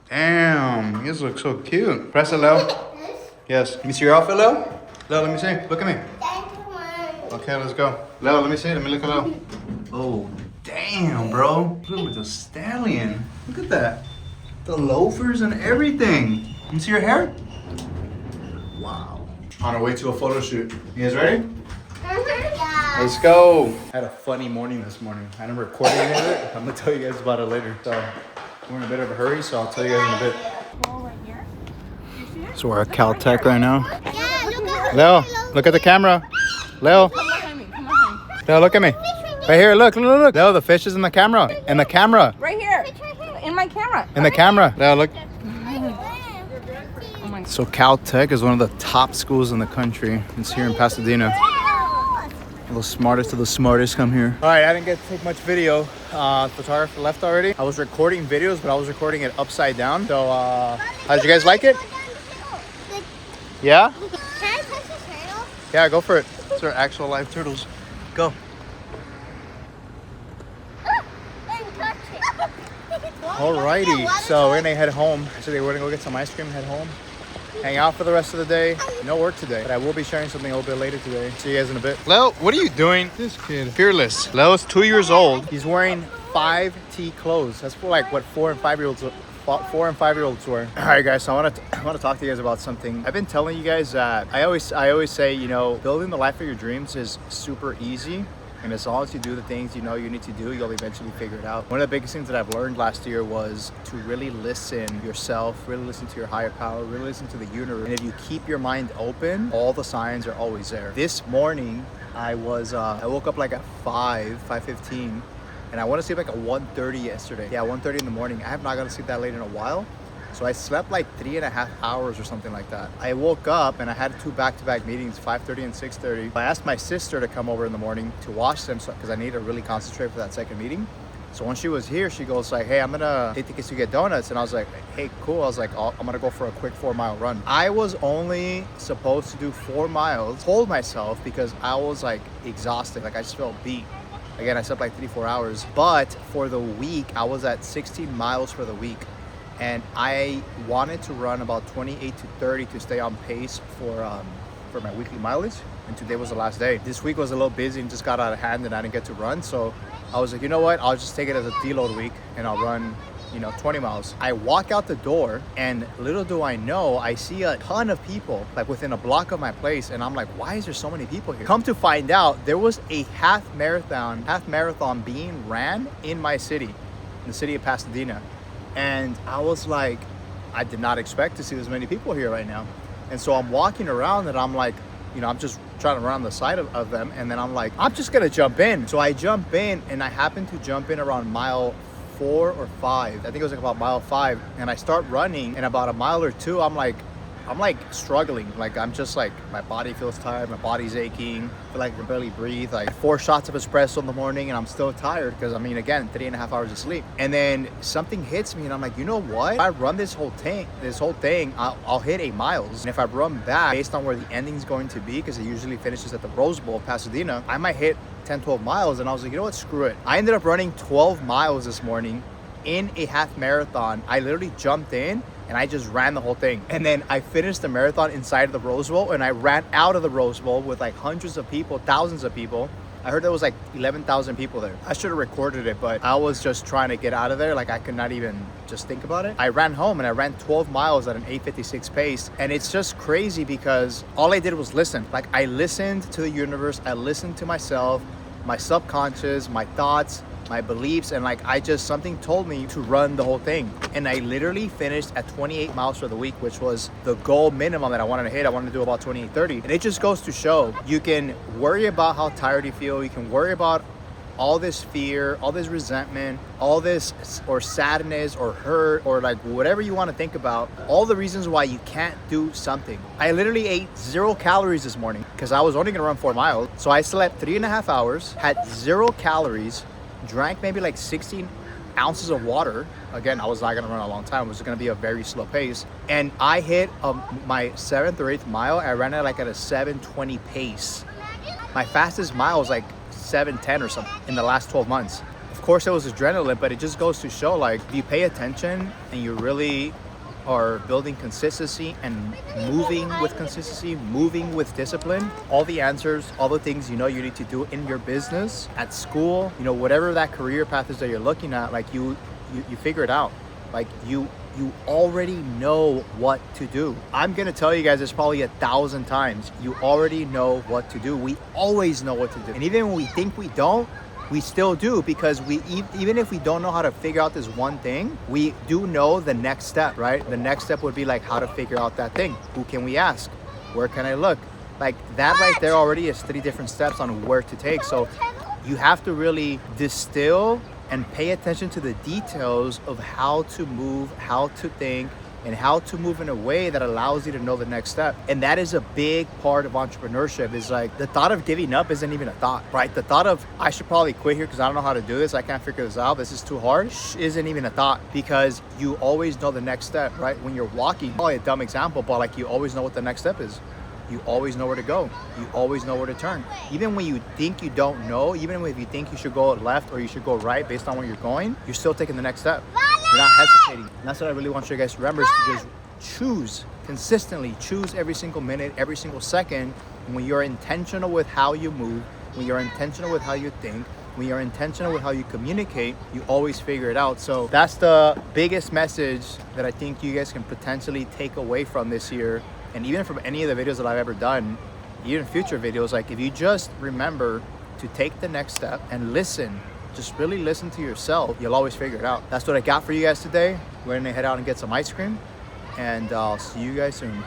Damn, you guys look so cute. Press it, Leo. Yes. Let me see your outfit, Leo. Leo, let me see. Look at me. Okay, let's go. Leo, let me see. Let me look at Leo. Oh, damn, bro. Look with the stallion. Look at that. The loafers and everything. Let me see your hair. Wow. On our way to a photo shoot. You guys ready? Yeah. Let's go. I had a funny morning this morning. I never recorded any of it. I'm gonna tell you guys about it later. So we're in a bit of a hurry, so I'll tell you guys in a bit. So we're at Caltech right now. Yeah, look at Leo, look at the camera. Leo. Leo, look at me. Right here, look. Leo, the fish is in the camera. In the camera. Right here. In my camera. In the camera. Leo, look. Oh my. So Caltech is one of the top schools in the country. It's here in Pasadena. The smartest of the smartest come here. All right, I didn't get to take much video. Photographer left already. I was recording videos, but I was recording it upside down. So, how did you guys like it? Yeah? Can I touch the turtle? Yeah, go for it. These are actual live turtles. Go. Alrighty, so we're gonna head home. So we're gonna go get some ice cream, head home, hang out for the rest of the day. No work today, but I will be sharing something a little bit later today. See you guys in a bit. Leo, what are you doing? This kid. Fearless. Leo's 2 years old. He's wearing 5T clothes. That's for like what 4 and 5 year olds wear. All right, guys. So I want to talk to you guys about something. I've been telling you guys that I always say, you know, building the life of your dreams is super easy. And as long as you do the things you know you need to do, you'll eventually figure it out. One of the biggest things that I've learned last year was to really listen yourself, really listen to your higher power, really listen to the universe. And if you keep your mind open, all the signs are always there. This morning, I woke up like at 5:15, and I went to sleep like at 1:30 yesterday. Yeah, 1:30 in the morning. I have not gone to sleep that late in a while. So I slept like 3.5 hours or something like that. I woke up and I had 2 back-to-back meetings, 5:30 and 6:30. I asked my sister to come over in the morning to watch them because I need to really concentrate for that second meeting. So when she was here, she goes like, hey, I'm gonna take tickets to get donuts. And I was like, hey, cool. I was like, I'm gonna go for a quick 4-mile run. I was only supposed to do 4 miles, told myself, because I was like exhausted. Like I just felt beat. Again, I slept like 3-4 hours. But for the week, I was at 16 miles for the week. And I wanted to run about 28 to 30 to stay on pace for my weekly mileage. And today was the last day. This week was a little busy and just got out of hand and I didn't get to run. So I was like, you know what? I'll just take it as a deload week and I'll run, 20 miles. I walk out the door and little do I know, I see a ton of people like within a block of my place. And I'm like, why is there so many people here? Come to find out, there was a half marathon being ran in my city, in the city of Pasadena. And I was like, I did not expect to see this many people here right now. And so I'm walking around and I'm like, I'm just trying to run on the side of them. And then I'm like, I'm just gonna jump in. So I jump in and I happen to jump in around mile 4 or 5. I think it was like about mile 5. And I start running and about a mile or 2, I'm like struggling. Like I'm just like, my body feels tired, my body's aching, I feel like I can barely breathe. Like 4 shots of espresso in the morning and I'm still tired because again, 3.5 hours of sleep. And then something hits me and I'm like, you know what? If I run this whole thing, I'll hit 8 miles. And if I run back based on where the ending's going to be, because it usually finishes at the Rose Bowl of Pasadena, I might hit 10, 12 miles. And I was like, you know what? Screw it. I ended up running 12 miles this morning in a half marathon. I literally jumped in and I just ran the whole thing. And then I finished the marathon inside of the Rose Bowl and I ran out of the Rose Bowl with like hundreds of people, thousands of people. I heard there was like 11,000 people there. I should have recorded it, but I was just trying to get out of there. Like I could not even just think about it. I ran home and I ran 12 miles at an 8:56 pace. And it's just crazy because all I did was listen. Like I listened to the universe. I listened to myself, my subconscious, my thoughts, my beliefs, and like something told me to run the whole thing. And I literally finished at 28 miles for the week, which was the goal minimum that I wanted to hit. I wanted to do about 28, 30. And it just goes to show, you can worry about how tired you feel, you can worry about all this fear, all this resentment, all this or sadness or hurt or like whatever you want to think about, all the reasons why you can't do something. I literally ate 0 calories this morning because I was only gonna run 4 miles. So I slept 3.5 hours, had 0 calories, drank maybe like 16 ounces of water. Again, I was not gonna run a long time. It was gonna be a very slow pace. And I hit my 7th or 8th mile. I ran it like at a 7:20 pace. My fastest mile was like 7:10 or something in the last 12 months. Of course it was adrenaline, but it just goes to show, like, if you pay attention and you really are building consistency and moving with consistency, moving with discipline, all the answers, all the things you know you need to do in your business, at school, you know, whatever that career path is that you're looking at, like you figure it out. Like you already know what to do. I'm gonna tell you guys this probably 1,000 times. You already know what to do. We always know what to do. And even when we think we don't, we still do, because even if we don't know how to figure out this one thing, we do know the next step, right? The next step would be like how to figure out that thing. Who can we ask? Where can I look? Like that right there already is 3 different steps on where to take. So you have to really distill and pay attention to the details of how to move, how to think, and how to move in a way that allows you to know the next step. And that is a big part of entrepreneurship. Is like the thought of giving up isn't even a thought, right? The thought of I should probably quit here because I don't know how to do this, I can't figure this out, this is too hard, isn't even a thought, because you always know the next step, right? When you're walking, probably a dumb example, but like you always know what the next step is. You always know where to go. You always know where to turn. Even when you think you don't know, even if you think you should go left or you should go right based on where you're going, you're still taking the next step. You're not hesitating. And that's what I really want you guys to remember, is to just choose consistently, choose every single minute, every single second. And when you're intentional with how you move, when you're intentional with how you think, when you're intentional with how you communicate, you always figure it out. So that's the biggest message that I think you guys can potentially take away from this year. And even from any of the videos that I've ever done, even future videos, like if you just remember to take the next step and listen, just really listen to yourself, you'll always figure it out. That's what I got for you guys today. We're gonna head out and get some ice cream, and I'll see you guys soon.